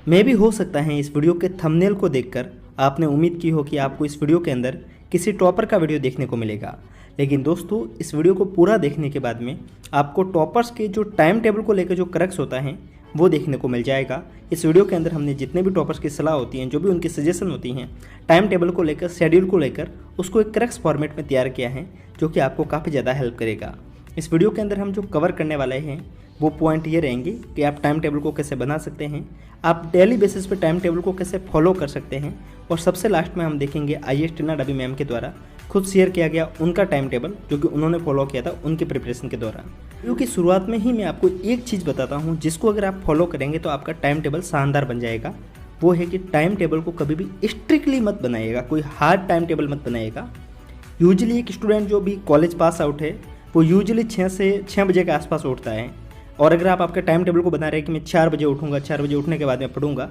मे भी हो सकता है इस वीडियो के थंबनेल को देखकर आपने उम्मीद की हो कि आपको इस वीडियो के अंदर किसी टॉपर का वीडियो देखने को मिलेगा, लेकिन दोस्तों इस वीडियो को पूरा देखने के बाद में आपको टॉपर्स के जो टाइम टेबल को लेकर जो क्रक्स होता है वो देखने को मिल जाएगा। इस वीडियो के अंदर हमने जितने भी टॉपर्स की सलाह होती हैं, जो भी उनकी सजेशन होती हैं टाइम टेबल को लेकर, शेड्यूल को लेकर, उसको एक क्रक्स फॉर्मेट में तैयार किया है जो कि आपको काफ़ी ज़्यादा हेल्प करेगा। इस वीडियो के अंदर हम जो कवर करने वाले हैं वो पॉइंट ये रहेंगे कि आप टाइम टेबल को कैसे बना सकते हैं, आप डेली बेसिस पे टाइम टेबल को कैसे फॉलो कर सकते हैं, और सबसे लास्ट में हम देखेंगे IAS टीना डबी मैम के द्वारा खुद शेयर किया गया उनका टाइम टेबल जो कि उन्होंने फॉलो किया था उनकी प्रिपरेशन के दौरान। क्योंकि शुरुआत में ही मैं आपको एक चीज़ बताता हूँ जिसको अगर आप फॉलो करेंगे तो आपका टाइम टेबल शानदार बन जाएगा। वो है कि टाइम टेबल को कभी भी स्ट्रिक्टली मत बनाइएगा, कोई हार्ड टाइम टेबल मत बनाइएगा। यूजुअली एक स्टूडेंट जो भी कॉलेज पास आउट है वो यूजुअली 6 से 6 बजे के आसपास उठता है, और अगर आप आपके टाइम टेबल को बना रहे हैं कि मैं 4 बजे उठूँगा, 4 बजे उठने के बाद मैं पढ़ूंगा,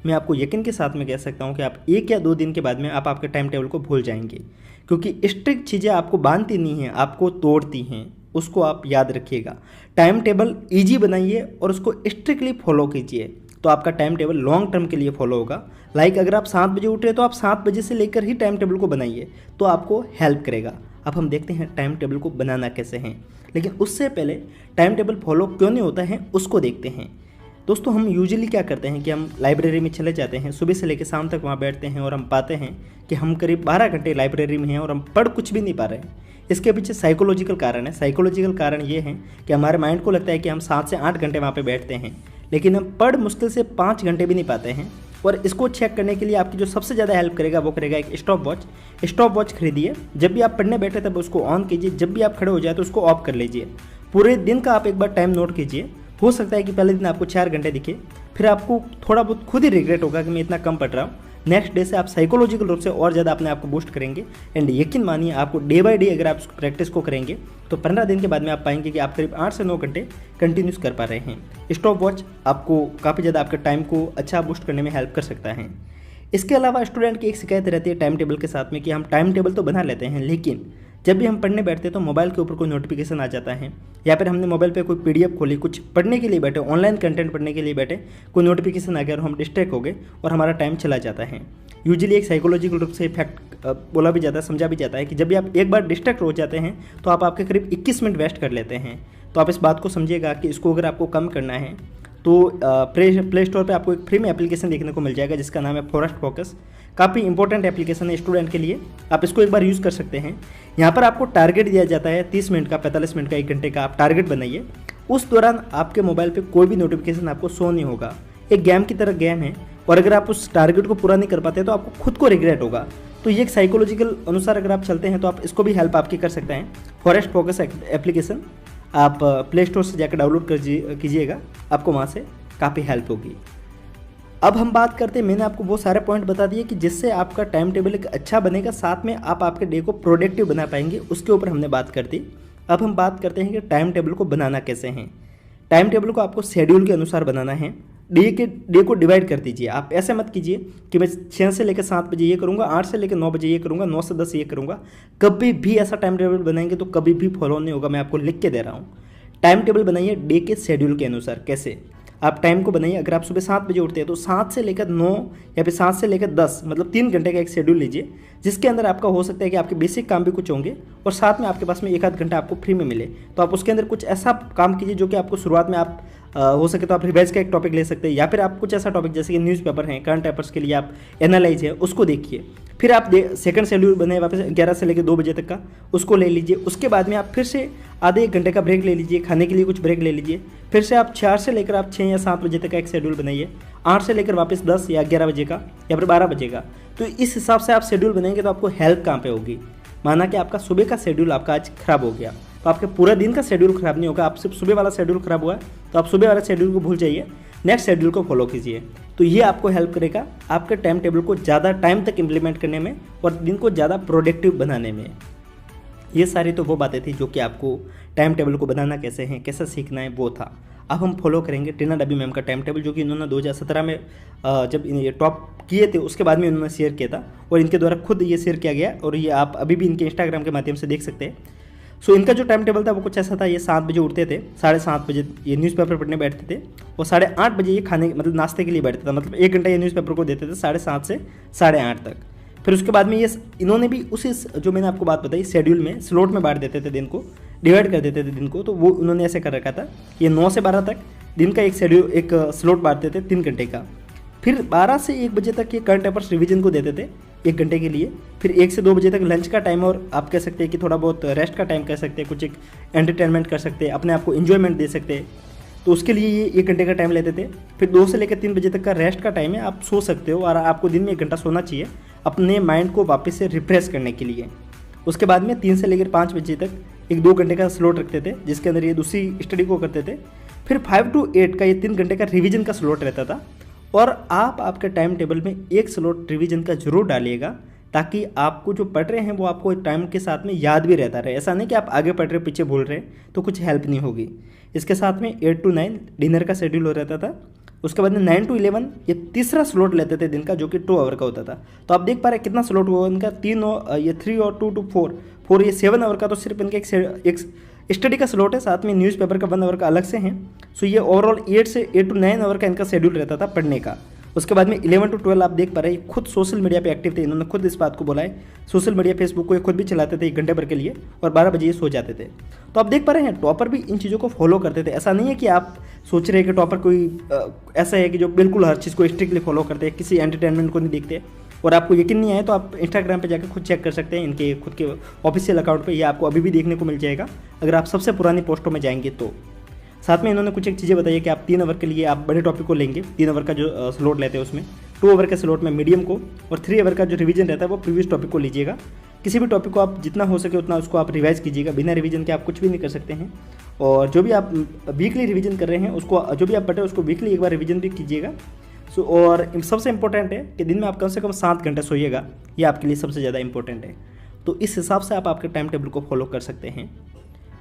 मैं आपको यकीन के साथ में कह सकता हूँ कि आप 1 या 2 दिन के बाद में आप आपके टाइम टेबल को भूल जाएंगे। क्योंकि स्ट्रिक्ट चीज़ें आपको बांधती नहीं हैं, आपको तोड़ती हैं, उसको आप याद रखिएगा। टाइम टेबल ईजी बनाइए और उसको स्ट्रिक्टली फॉलो कीजिए, तो आपका टाइम टेबल लॉन्ग टर्म के लिए फॉलो होगा। लाइक अगर आप 7 बजे उठ रहे हैं तो आप 7 बजे से लेकर ही टाइम टेबल को बनाइए, तो आपको हेल्प करेगा। अब हम देखते हैं टाइम टेबल को बनाना कैसे हैं, लेकिन उससे पहले टाइम टेबल फॉलो क्यों नहीं होता है उसको देखते हैं। दोस्तों हम यूजुअली क्या करते हैं कि हम लाइब्रेरी में चले जाते हैं, सुबह से लेकर शाम तक वहाँ बैठते हैं और हम पाते हैं कि हम करीब 12 घंटे लाइब्रेरी में हैं और हम पढ़ कुछ भी नहीं पा रहे हैं। इसके पीछे साइकोलॉजिकल कारण है। साइकोलॉजिकल कारण ये है कि हमारे माइंड को लगता है कि हम 7 से 8 घंटे वहाँ पे बैठते हैं, लेकिन हम पढ़ मुश्किल से 5 घंटे भी नहीं पाते हैं। और इसको चेक करने के लिए आपकी जो सबसे ज़्यादा हेल्प करेगा वो करेगा एक स्टॉप वॉच। स्टॉप वॉच खरीदिए, जब भी आप पढ़ने बैठे तब उसको ऑन कीजिए, जब भी आप खड़े हो जाए तो उसको ऑफ कर लीजिए। पूरे दिन का आप एक बार टाइम नोट कीजिए। हो सकता है कि पहले दिन आपको 4 घंटे दिखे, फिर आपको थोड़ा बहुत खुद ही रिग्रेट होगा कि मैं इतना कम पढ़ रहा हूँ। नेक्स्ट डे से आप साइकोलॉजिकल रूप से और ज़्यादा अपने आप को बूस्ट करेंगे। एंड यकीन मानिए आपको डे बाय डे अगर आप प्रैक्टिस को करेंगे तो 15 दिन के बाद में आप पाएंगे कि आप करीब 8 से 9 घंटे कंटिन्यूस कर पा रहे हैं। स्टॉप वॉच आपको काफ़ी ज़्यादा आपके टाइम को अच्छा बूस्ट करने में हेल्प कर सकता है। इसके अलावा स्टूडेंट की एक शिकायत रहती है टाइम टेबल के साथ में कि हम टाइम टेबल तो बना लेते हैं, लेकिन जब भी हम पढ़ने बैठते हैं तो मोबाइल के ऊपर कोई नोटिफिकेशन आ जाता है, या फिर हमने मोबाइल पे कोई PDF खोली, कुछ पढ़ने के लिए बैठे, ऑनलाइन कंटेंट पढ़ने के लिए बैठे, कोई नोटिफिकेशन आ गया और हम डिस्ट्रैक्ट हो गए और हमारा टाइम चला जाता है। यूजुअली एक साइकोलॉजिकल रूप से इफेक्ट बोला भी जाता है, समझा भी जाता है कि जब भी आप एक बार डिस्ट्रैक्ट हो जाते हैं तो आप आपके करीब 21 मिनट वेस्ट कर लेते हैं। तो आप इस बात को समझिएगा कि इसको अगर आपको कम करना है तो प्ले स्टोर पे आपको एक फ्री में एप्लीकेशन देखने को मिल जाएगा जिसका नाम है फॉरेस्ट फोकस। काफ़ी इंपॉर्टेंट एप्लीकेशन है स्टूडेंट के लिए, आप इसको एक बार यूज़ कर सकते हैं। यहाँ पर आपको टारगेट दिया जाता है 30 मिनट का, 45 मिनट का, 1 घंटे का। आप टारगेट बनाइए, उस दौरान आपके मोबाइल पे कोई भी नोटिफिकेशन आपको शो नहीं होगा। एक गेम की तरह गेम है, और अगर आप उस टारगेट को पूरा नहीं कर पाते तो आपको खुद को रिग्रेट होगा। तो ये एक साइकोलॉजिकल अनुसार अगर आप चलते हैं तो आप इसको भी हेल्प आपकी कर सकते हैं। फॉरेस्ट फोकस एप्लीकेशन आप प्ले स्टोर से जाकर डाउनलोड कीजिएगा, आपको वहाँ से काफ़ी हेल्प होगी। अब हम बात करते हैं, मैंने आपको वो सारे पॉइंट बता दिए कि जिससे आपका टाइम टेबल एक अच्छा बनेगा, साथ में आप आपके डे को प्रोडक्टिव बना पाएंगे, उसके ऊपर हमने बात कर दी। अब हम बात करते हैं कि टाइम टेबल को बनाना कैसे है। टाइम टेबल को आपको शेड्यूल के अनुसार बनाना है। डे को डिवाइड कर दीजिए। आप ऐसे मत कीजिए कि मैं 6 से लेकर 7 बजे ये करूँगा, 8 से लेकर 9 बजे ये करूँगा, 9 से 10 ये करूँगा। कभी भी ऐसा टाइम टेबल बनाएंगे तो कभी भी फॉलो नहीं होगा, मैं आपको लिख के दे रहा हूँ। टाइम टेबल बनाइए डे के शेड्यूल के अनुसार। कैसे आप टाइम को बनाइए, अगर आप सुबह 7 बजे उठते हैं तो 7 से लेकर 9 या फिर 7 से लेकर 10 मतलब 3 घंटे का एक शेड्यूल लीजिए, जिसके अंदर आपका हो सकता है कि आपके बेसिक काम भी कुछ होंगे और साथ में आपके पास में 1 आध घंटा आपको फ्री में मिले। तो आप उसके अंदर कुछ ऐसा काम कीजिए जो कि आपको शुरुआत में आप हो सके तो आप रिवाइज का एक टॉपिक ले सकते हैं, या फिर आप कुछ ऐसा टॉपिक जैसे कि न्यूज़पेपर हैं, करंट अफेयर्स के लिए आप एनालाइज है उसको देखिए। फिर आप सेकंड शेड्यूल बने वापस 11 से लेकर 2 बजे तक का, उसको ले लीजिए। उसके बाद में आप फिर से आधे 1 घंटे का ब्रेक ले लीजिए, खाने के लिए कुछ ब्रेक ले लीजिए। फिर से आप 4 से लेकर आप 6 या 7 बजे तक का एक शेड्यूल बनाइए, 8 से लेकर वापस 10 या 11 बजे का या फिर 12 बजे का। तो इस हिसाब से आप शेड्यूल बनाएंगे तो आपको हेल्प कहाँ पे होगी। माना कि आपका सुबह का शेड्यूल आपका आज खराब हो गया तो आपके पूरा दिन का शेड्यूल खराब नहीं होगा। आप सिर्फ सुबह वाला शेड्यूल खराब हुआ है तो आप सुबह वाला शेड्यूल को भूल जाइए, नेक्स्ट शेड्यूल को फॉलो कीजिए। तो ये आपको हेल्प करेगा आपके टाइम टेबल को ज़्यादा टाइम तक इम्प्लीमेंट करने में और दिन को ज़्यादा प्रोडक्टिव बनाने में। ये सारी तो वो बातें थी जो कि आपको टाइम टेबल को बनाना कैसे है, कैसे सीखना है वो था। अब हम फॉलो करेंगे टीना डबी मैम का टाइम टेबल, जो कि इन्होंने 2017 में जब ये टॉप किए थे उसके बाद में उन्होंने शेयर किया था और इनके द्वारा खुद ये शेयर किया गया और ये आप अभी भी इनके इंस्टाग्राम के माध्यम से देख सकते हैं। सो इनका जो टाइम टेबल था वो कुछ ऐसा था, ये 7 बजे उठते थे, 7:30 बजे ये न्यूज़पेपर पढ़ने बैठते थे और 8:30 बजे ये खाने मतलब नाश्ते के लिए बैठते थे, मतलब 1 घंटा ये न्यूज़पेपर को देते थे 7:30 से 8:30 तक। फिर उसके बाद में ये इन्होंने भी उसी जो मैंने आपको बात बताई शेड्यूल में स्लॉट में बांट देते थे दिन को, डिवाइड कर देते थे दिन को। तो वो उन्होंने ऐसे कर रखा था, ये 9 से 12 तक दिन का एक शेड्यूल एक स्लॉट बांटते थे 3 घंटे का। फिर 12 से 1 बजे तक ये करंट अफेयर्स रिवीजन को देते थे 1 घंटे के लिए। फिर 1 से 2 बजे तक लंच का टाइम, और आप कह सकते हैं कि थोड़ा बहुत रेस्ट का टाइम कह सकते हैं, कुछ एक एंटरटेनमेंट कर सकते हैं, अपने आप को इन्जॉयमेंट दे सकते हैं। तो उसके लिए ये 1 घंटे का टाइम लेते थे। फिर 2 से लेकर 3 बजे तक का रेस्ट का टाइम है, आप सो सकते हो और आपको दिन में 1 घंटा सोना चाहिए अपने माइंड को वापस से रिफ्रेश करने के लिए। उसके बाद में 3 से लेकर 5 बजे तक एक 2 घंटे का स्लॉट रखते थे जिसके अंदर ये दूसरी स्टडी को करते थे। फिर 5 to 8 का ये 3 घंटे का रिवीजन का स्लॉट रहता था। और आप आपके टाइम टेबल में एक स्लॉट रिवीजन का जरूर डालिएगा ताकि आपको जो पढ़ रहे हैं वो आपको टाइम के साथ में याद भी रहता रहे। ऐसा नहीं कि आप आगे पढ़ रहे हो पीछे भूल रहे हैं तो कुछ हेल्प नहीं होगी। इसके साथ में 8 to 9 डिनर का शेड्यूल हो रहता था। उसके बाद में 9 to 11 ये तीसरा स्लॉट लेते थे दिन का, जो कि 2 आवर का होता था। तो आप देख पा रहे हैं कितना स्लॉट हुआ इनका, 3 और ये 3 और 2 to 4 ये 7 आवर का। तो सिर्फ इनके एक स्टडी का स्लॉट है, साथ में न्यूज़पेपर का 1 आवर का अलग से है। सो ये ओवरऑल 8 to 9 आवर का इनका शेड्यूल रहता था पढ़ने का। उसके बाद में 11 to 12 आप देख पा रहे हैं खुद सोशल मीडिया पे एक्टिव थे, इन्होंने खुद इस बात को बोला है। सोशल मीडिया फेसबुक को ये खुद भी चलाते थे 1 घंटे भर के लिए, और 12 बजे ये सो जाते थे। तो आप देख पा रहे हैं टॉपर भी इन चीज़ों को फॉलो करते थे। ऐसा नहीं है कि आप सोच रहे हैं कि टॉपर कोई ऐसा है कि जो बिल्कुल हर चीज़ को स्ट्रिक्टली फॉलो करते हैं, किसी एंटरटेनमेंट को नहीं देखते। और आपको यकीन नहीं आए तो आप इंस्टाग्राम पे जाकर खुद चेक कर सकते हैं, इनके खुद के ऑफिशियल अकाउंट पे ये आपको अभी भी देखने को मिल जाएगा अगर आप सबसे पुरानी पोस्टों में जाएंगे तो। साथ में इन्होंने कुछ एक चीज़ें बताई कि आप 3 आवर के लिए आप बड़े टॉपिक को लेंगे, 3 आवर का जो स्लॉट लेते हैं उसमें 2 आवर के स्लॉट में मीडियम को, और 3 आवर का जो रिवीजन रहता है वो प्रीवियस टॉपिक को लीजिएगा। किसी भी टॉपिक को आप जितना हो सके उतना उसको आप रिवाइज कीजिएगा, बिना रिवीजन के आप कुछ भी नहीं कर सकते हैं। और जो भी आप वीकली रिवीजन कर रहे हैं उसको, जो भी आप पढ़े उसको वीकली एक बार रिवीजन भी कीजिएगा। सो और सबसे इंपॉर्टेंट है कि दिन में आप कम से कम 7 घंटे सोइएगा, ये आपके लिए सबसे ज़्यादा इंपॉर्टेंट है। तो इस हिसाब से आप आपके टाइम टेबल को फॉलो कर सकते हैं।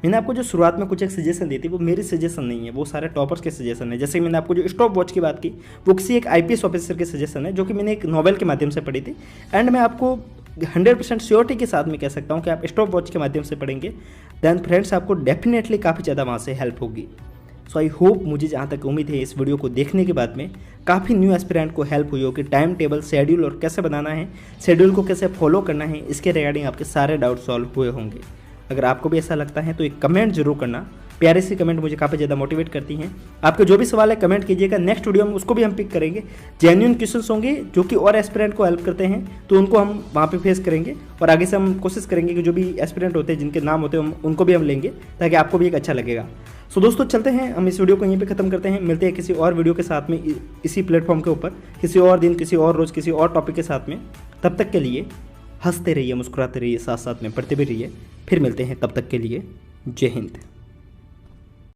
मैंने आपको जो शुरुआत में कुछ एक सजेशन दी थी वो मेरी सजेशन नहीं है, वो सारे टॉपर्स के सजेशन है। जैसे मैंने आपको जो स्टॉप वॉच की बात की वो किसी एक IPS ऑफिसर के सजेशन है, जो कि मैंने एक नॉवेल के माध्यम से पढ़ी थी। एंड मैं आपको 100% श्योरिटी के साथ में कह सकता हूँ कि आप स्टॉप वॉच के माध्यम से पढ़ेंगे देन फ्रेंड्स आपको डेफिनेटली काफ़ी ज़्यादा वहाँ से हेल्प होगी। सो आई होप, मुझे जहाँ तक उम्मीद है इस वीडियो को देखने के बाद में काफ़ी न्यू एस्पिरेंट को हेल्प हुई हो कि टाइम टेबल, शेड्यूल और कैसे बनाना है, शेड्यूल को कैसे फॉलो करना है, इसके रिगार्डिंग आपके सारे डाउट सॉल्व हुए होंगे। अगर आपको भी ऐसा लगता है तो एक कमेंट जरूर करना, प्यारे सी कमेंट मुझे काफ़ी ज़्यादा मोटिवेट करती हैं। आपके जो भी सवाल है कमेंट कीजिएगा, नेक्स्ट वीडियो में उसको भी हम पिक करेंगे। जेन्युइन क्वेश्चंस होंगे जो कि और एस्पिरेंट को हेल्प करते हैं तो उनको हम वहाँ पे फेस करेंगे, और आगे से हम कोशिश करेंगे कि जो भी एस्पिरेंट होते हैं जिनके नाम होते हैं उनको भी हम लेंगे ताकि आपको भी एक अच्छा लगेगा। सो दोस्तों चलते हैं, हम इस वीडियो को यहीं पे ख़त्म करते हैं। मिलते हैं किसी और वीडियो के साथ में इसी प्लेटफॉर्म के ऊपर, किसी और दिन, किसी और रोज़, किसी और टॉपिक के साथ में। तब तक के लिए हंसते रहिए, मुस्कुराते रहिए, साथ साथ में पढ़ते भी रहिए। फिर मिलते हैं, तब तक के लिए जय हिंद।